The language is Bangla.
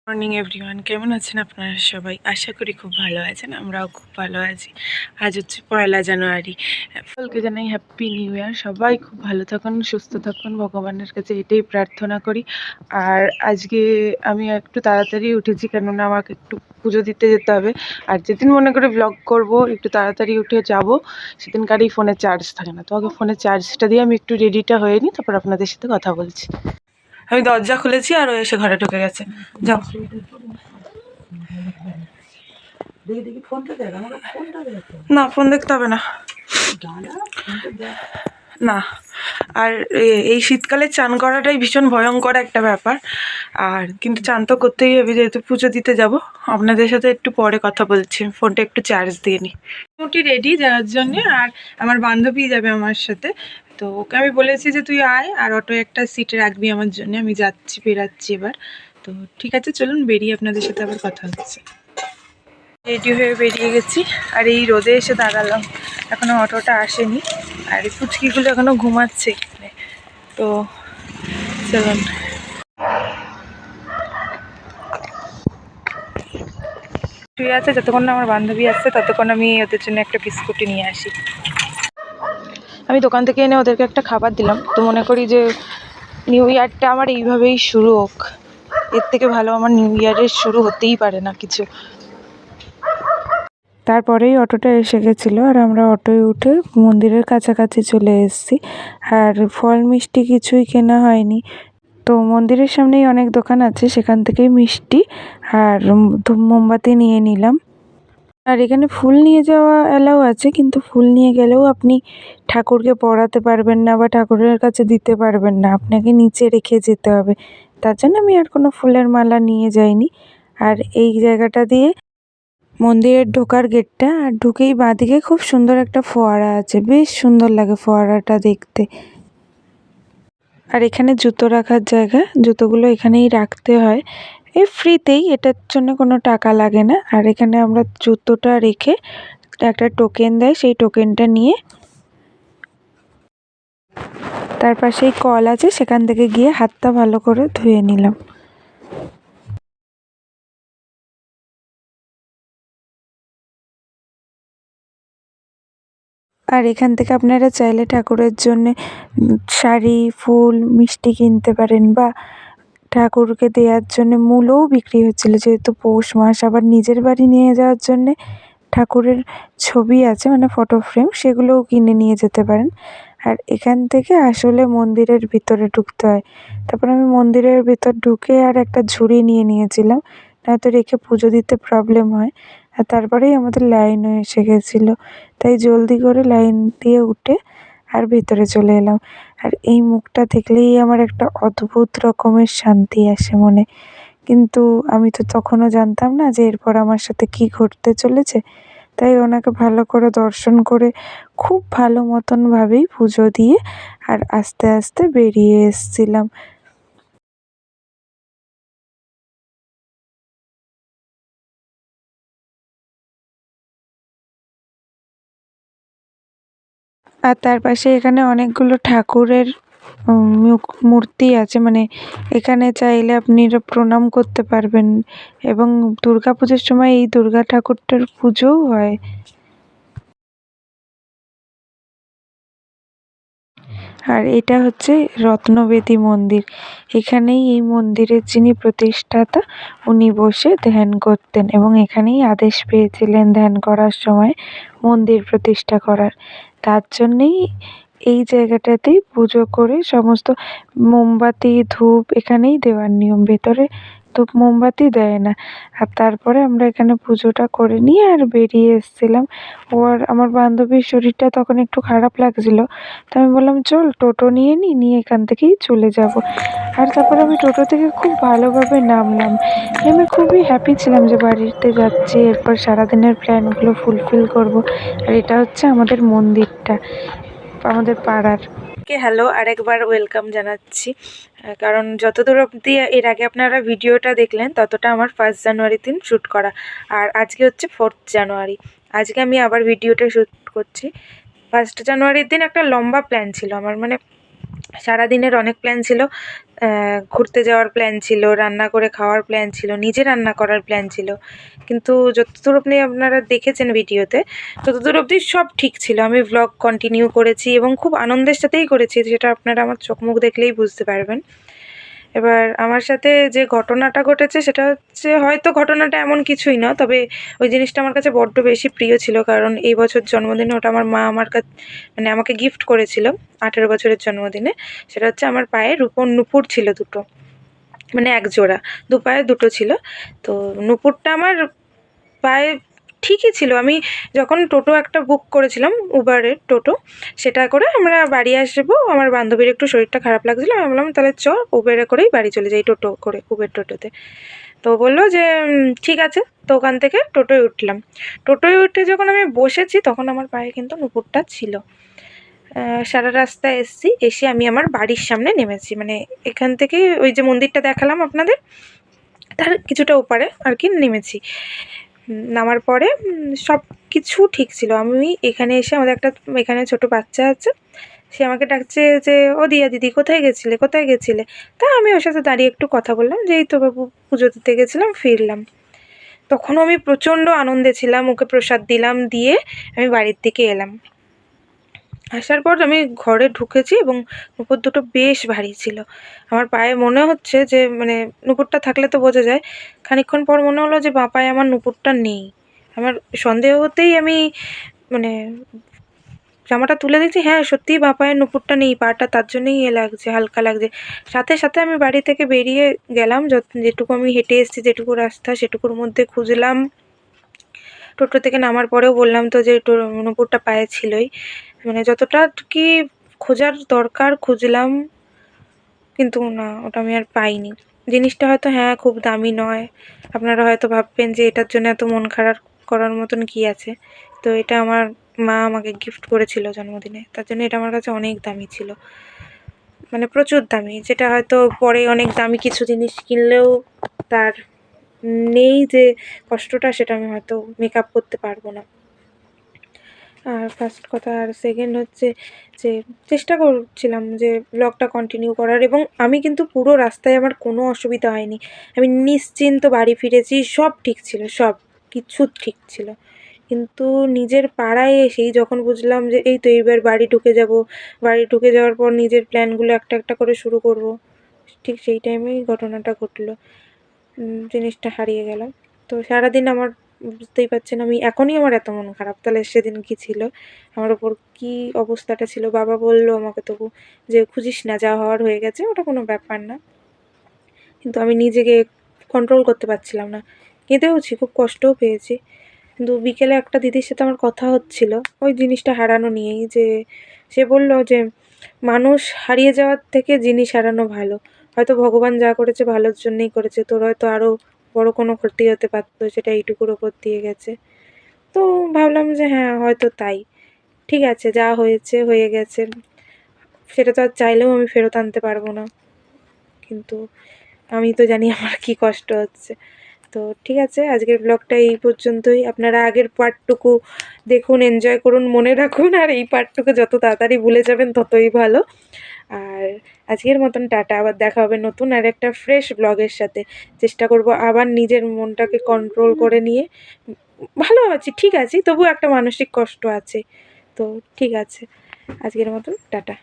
মর্নিং এভরিওয়ান, কেমন আছেন আপনারা সবাই? আশা করি খুব ভালো আছেন। আমরাও খুব ভালো আছি। আজ হচ্ছে 1 জানুয়ারি। সকলকে জানাই হ্যাপি নিউ ইয়ার। সবাই খুব ভালো থাকুন, সুস্থ থাকুন, ভগবানের কাছে এটাই প্রার্থনা করি। আর আজকে আমি একটু তাড়াতাড়ি উঠেছি, কেননা আমাকে একটু পুজো দিতে যেতে হবে। আর যেদিন মনে করে ব্লগ করব, একটু তাড়াতাড়ি উঠে যাব, সেদিনকারই ফোনে চার্জ থাকে না। তো আগে ফোনের চার্জটা দিয়ে আমি একটু রেডিটা হয়ে নিই, তারপর আপনাদের সাথে কথা বলছি। আমি দরজা খুলেছি আর ও এসে ঘরে ঢুকে গেছে। যাও। না, ফোন দেখতে হবে না। না। আর এই শীতকালে চান করাটাই ভীষণ ভয়ঙ্কর একটা ব্যাপার। আর কিন্তু চান তো করতেই হবে, যেহেতু পুজো দিতে যাব। আপনাদের সাথে একটু পরে কথা বলছি, ফোনটা একটু চার্জ দিয়ে নিই। মোটামুটি রেডি যাওয়ার জন্যে, আর আমার বান্ধবী যাবে আমার সাথে। তো ওকে আমি বলেছি যে তুই আয়, আর অটোয় একটা সিট রাখবি আমার জন্য। আমি যাচ্ছি, বেরাচ্ছি এবার। তো ঠিক আছে, চলুন বেরিয়ে আপনাদের সাথে আবার কথা হচ্ছে। রেডি হয়ে বেরিয়ে গেছি, আর এই রোদে এসে দাঁড়ালাম। এখনো অটোটা আসেনি, আর এই পুচকিগুলো এখনো ঘুমাচ্ছে এখানে। তো চলুন। শুয়ে আছে, যতক্ষণ না আমার বান্ধবী আসছে ততক্ষণ আমি ওদের জন্য একটা বিস্কুটি নিয়ে আসি। আমি দোকান থেকে এনে ওদেরকে একটা খাবার দিলাম। তো মনে করি যে নিউ ইয়ারটা আমার এইভাবেই শুরু হোক। এর থেকে ভালো আমার নিউ ইয়ারের শুরু হতেই পারে না কিছু। তারপরেই অটোটা এসে গেছিলো, আর আমরা অটোয় উঠে মন্দিরের কাছাকাছি চলে এসেছি। আর ফল মিষ্টি কিছুই কেনা হয়নি। তো মন্দিরের সামনেই অনেক দোকান আছে, সেখান থেকেই মিষ্টি আর ধূপ মোমবাতি নিয়ে নিলাম। আর এখানে ফুল নিয়ে যাওয়া অ্যালাউ আছে, কিন্তু ফুল নিয়ে গেলেও আপনি ঠাকুরকে পড়াতে পারবেন না বা ঠাকুরের কাছে দিতে পারবেন না, আপনাকে নিচে রেখে যেতে হবে। তার জন্য আমি আর কোনো ফুলের মালা নিয়ে যাইনি। আর এই জায়গাটা দিয়ে মন্দিরের ঢোকার গেটটা, আর ঢুকেই বাঁদিকে খুব সুন্দর একটা ফোয়ারা আছে, বেশ সুন্দর লাগে ফোয়ারাটা দেখতে। আর এখানে জুতো রাখার জায়গা, জুতোগুলো এখানেই রাখতে হয়, এই ফ্রিতেই, এটার জন্য কোনো টাকা লাগে না। আর এখানে আমরা জুতোটা রেখে একটা টোকেন দেয়, সেই টোকেনটা নিয়ে তার পাশেই কল আছে, সেখান থেকে গিয়ে হাতটা ভালো করে ধুয়ে নিলাম। আর এখান থেকে আপনারা চাইলে ঠাকুরের জন্যে শাড়ি, ফুল, মিষ্টি কিনতে পারেন, বা ঠাকুরকে দেওয়ার জন্য মূলও বিক্রি হচ্ছিল, যেহেতু পৌষ মাস। আবার নিজের বাড়ি নিয়ে যাওয়ার জন্যে ঠাকুরের ছবি আছে, মানে ফটো ফ্রেম, সেগুলোও কিনে নিয়ে যেতে পারেন। আর এখান থেকে আসলে মন্দিরের ভিতরে ঢুকতে হয়। তারপর আমি মন্দিরের ভিতর ঢুকে আর একটা ঝুড়ি নিয়ে নিয়েছিলাম, নয়তো রেখে পুজো দিতে প্রবলেম হয়। আর তারপরেই আমাদের লাইনও এসে গেছিলো, তাই জলদি করে লাইন দিয়ে উঠে আর ভেতরে চলে এলাম। আর এই মুখটা দেখলেই আমার একটা অদ্ভুত রকমের শান্তি আসে মনে। কিন্তু আমি তো তখনও জানতাম না যে এরপর আমার সাথে কী ঘটতে চলেছে। তাই ওনাকে ভালো করে দর্শন করে খুব ভালো মতনভাবেই পুজো দিয়ে আর আস্তে আস্তে বেরিয়ে এসছিলাম। আর তার পাশে এখানে অনেকগুলো ঠাকুরের মূর্তি আছে, মানে এখানে চাইলে আপনি প্রণাম করতে পারবেন। এবং দুর্গা পুজোর সময় এই দুর্গা ঠাকুরটার পুজোও হয়। আর এটা হচ্ছে রত্নবেদী মন্দির। এখানেই, এই মন্দিরের যিনি প্রতিষ্ঠাতা, উনি বসে ধ্যান করতেন, এবং এখানেই আদেশ পেয়েছিলেন ধ্যান করার সময় মন্দির প্রতিষ্ঠা করার। তার জন্যেই এই জায়গাটাতেই পুজো করে সমস্ত মোমবাতি, ধূপ এখানেই দেওয়ার নিয়ম। ভেতরে ধূপ মোমবাতি দেয় না। আর তারপরে আমরা এখানে পুজোটা করে নিয়ে আর বেরিয়ে এসেছিলাম। ও আর আমার বান্ধবীর শরীরটা তখন একটু খারাপ লাগছিল, তো আমি বললাম চল টোটো নিয়ে নিয়ে এখান থেকেই চলে যাব। আর তারপরে আমি টোটো থেকে খুব ভালোভাবে নামলাম। নেমে খুবই হ্যাপি ছিলাম যে বাড়িতে যাচ্ছি, এরপর সারাদিনের প্ল্যানগুলো ফুলফিল করব। আর এটা হচ্ছে আমাদের মন্দিরটা, আমাদের পাড়ার। হ্যালো, আরেকবার ওয়েলকাম জানাচ্ছি। কারণ যতদূর অবধি এর আগে আপনারা ভিডিওটা দেখলেন, ততটা আমার 1 জানুয়ারির দিন শ্যুট করা। আর আজকে হচ্ছে 4 জানুয়ারি। আজকে আমি আবার ভিডিওটা শ্যুট করছি। 1 জানুয়ারির দিন একটা লম্বা প্ল্যান ছিল আমার, মানে সারাদিনের অনেক প্ল্যান ছিল। ঘুরতে যাওয়ার প্ল্যান ছিল, রান্না করে খাওয়ার প্ল্যান ছিল, নিজে রান্না করার প্ল্যান ছিল, কিন্তু যতদূর আপনারা দেখেছেন ভিডিওতে ততদূর অবধি সব ঠিক ছিল। আমি ভ্লগ কন্টিনিউ করেছি এবং খুব আনন্দের সাথেই করেছি, যেটা আপনারা আমার চোখ মুখ দেখলেই বুঝতে পারবেন। এবার আমার সাথে যে ঘটনাটা ঘটেছে সেটা হচ্ছে, হয়তো ঘটনাটা এমন কিছুই না, তবে ওই জিনিসটা আমার কাছে বড্ড বেশি প্রিয় ছিল, কারণ এই বছর জন্মদিনে ওটা আমার মা আমার মানে আমাকে গিফট করেছিল 18 বছরের জন্মদিনে। সেটা হচ্ছে আমার পায়ে রূপোর নুপুর ছিল দুটো, মানে এক জোড়া, দু পায়ে দুটো ছিল। তো নুপুরটা আমার পায়ে ঠিকই ছিল। আমি যখন টোটো একটা বুক করেছিলাম, উবারের টোটো, সেটা করে আমরা বাড়ি আসবো, আমার বান্ধবীর একটু শরীরটা খারাপ লাগছিলো, আমি বললাম তাহলে চ উবেরে করেই বাড়ি চলে যাই, টোটো করে, উবের টোটোতে। তো বললো যে ঠিক আছে। তো ওখান থেকে টোটোয় উঠলাম। টোটোয় উঠে যখন আমি বসেছি তখন আমার পায়ে কিন্তু নুপুরটা ছিল। সারা রাস্তা এসছি, এসে আমি আমার বাড়ির সামনে নেমেছি, মানে এখান থেকে ওই যে মন্দিরটা দেখালাম আপনাদের, তার কিছুটা ওপারে আর কি নেমেছি। নামার পরে সব কিছু ঠিক ছিল। আমি এখানে এসে, আমাদের একটা এখানে ছোটো বাচ্চা আছে, সে আমাকে ডাকছে যে ও দিয়া দিদি কোথায় গেছিলে, কোথায় গেছিলে? তা আমি ওর সাথে দাঁড়িয়ে একটু কথা বললাম যে এই তো বাবু পুজো দিতে গেছিলাম, ফিরলাম। তখনও আমি প্রচণ্ড আনন্দে ছিলাম, ওকে প্রসাদ দিলাম, দিয়ে আমি বাড়ির দিকে এলাম। আসার পর আমি ঘরে ঢুকেছি এবং নুপুর দুটো বেশ ভারী ছিল। আমার পায়ে মনে হচ্ছে যে, মানে নুপুরটা থাকলে তো বোঝা যায়, খানিকক্ষণ পর মনে হলো যে বাঁ পায়ে আমার নুপুরটা নেই। আমার সন্দেহ হতেই আমি মানে জামাটা তুলে দেখছি, হ্যাঁ সত্যিই বাঁ পায়ের নুপুরটা নেই, পাটা তার জন্যই লাগছে, হালকা লাগছে। সাথে সাথে আমি বাড়ি থেকে বেরিয়ে গেলাম, যেটুকু আমি হেঁটে এসেছি, যেটুকু রাস্তা সেটুকুর মধ্যে খুঁজলাম। টোটো থেকে নামার পরেও বললাম তো যে নুপুরটা পায়ে ছিলই, মানে যতটা কি খোঁজার দরকার খুঁজলাম, কিন্তু না, ওটা আমি আর পাইনি। জিনিসটা হয়তো হ্যাঁ খুব দামি নয়, আপনারা হয়তো ভাববেন যে এটার জন্য এত মন খারাপ করার মতন কী আছে। তো এটা আমার মা আমাকে গিফট করেছিল জন্মদিনে, তার জন্য এটা আমার কাছে অনেক দামি ছিল, মানে প্রচুর দামি, যেটা হয়তো পরে অনেক দামি কিছু জিনিস কিনলেও তার নেই যে কষ্টটা, সেটা আমি হয়তো মেকআপ করতে পারবো না। আর ফার্স্ট কথা, আর সেকেন্ড হচ্ছে যে চেষ্টা করছিলাম যে ব্লগটা কন্টিনিউ করার, এবং আমি কিন্তু পুরো রাস্তায় আমার কোনো অসুবিধা হয়নি, আমি নিশ্চিন্ত বাড়ি ফিরেছি, সব ঠিক ছিল, সব কিছু ঠিক ছিল। কিন্তু নিজের পাড়ায় এসেই যখন বুঝলাম যে এই তো এইবার বাড়ি ঢুকে যাব, বাড়ি ঢুকে যাওয়ার পর নিজের প্ল্যানগুলো একটা একটা করে শুরু করব, ঠিক সেই টাইমেই ঘটনাটা ঘটলো, জিনিসটা হারিয়ে গেলাম। তো সারাদিন আমার, বুঝতেই পারছেন আমি এখনই আমার এত মন খারাপ, তাহলে সেদিন কী ছিল, আমার ওপর কী অবস্থাটা ছিল। বাবা বললো আমাকে তবু যে খুঁজিস না, যা হওয়ার হয়ে গেছে, ওটা কোনো ব্যাপার না। কিন্তু আমি নিজেকে কন্ট্রোল করতে পারছিলাম না, কেঁদেওছি, খুব কষ্টও পেয়েছি। কিন্তু বিকেলে একটা দিদির সাথে আমার কথা হচ্ছিল ওই জিনিসটা হারানো নিয়েই, যে সে বলল যে মানুষ হারিয়ে যাওয়ার থেকে জিনিস হারানো ভালো, হয়তো ভগবান যা করেছে ভালোর জন্যই করেছে, তোর হয়তো আরও বড় কোনো ক্ষতি হতে পারতো, সেটা এইটুকুর ওপর দিয়ে গেছে। তো ভাবলাম যে হ্যাঁ হয়তো তাই, ঠিক আছে, যা হয়েছে হয়ে গেছে, সেটা তো আর চাইলেও আমি ফেরত আনতে পারবো না, কিন্তু আমি তো জানি আমার কী কষ্ট হচ্ছে। তো ঠিক আছে, আজকের ব্লগটা এই পর্যন্তই। আপনারা আগের পার্টটুকু দেখুন, এনজয় করুন, মনে রাখুন, আর এই পার্টটুকু যত তাড়াতাড়ি ভুলে যাবেন ততই ভালো। আর আজকের মতন টাটা, আবার দেখা হবে নতুন আর একটা ফ্রেশ ব্লগের সাথে। চেষ্টা করব আবার নিজের মনটাকে কন্ট্রোল করে নিয়ে, ভালো আছি, ঠিক আছি, তবুও একটা মানসিক কষ্ট আছে। তো ঠিক আছে, আজকের মতন টাটা।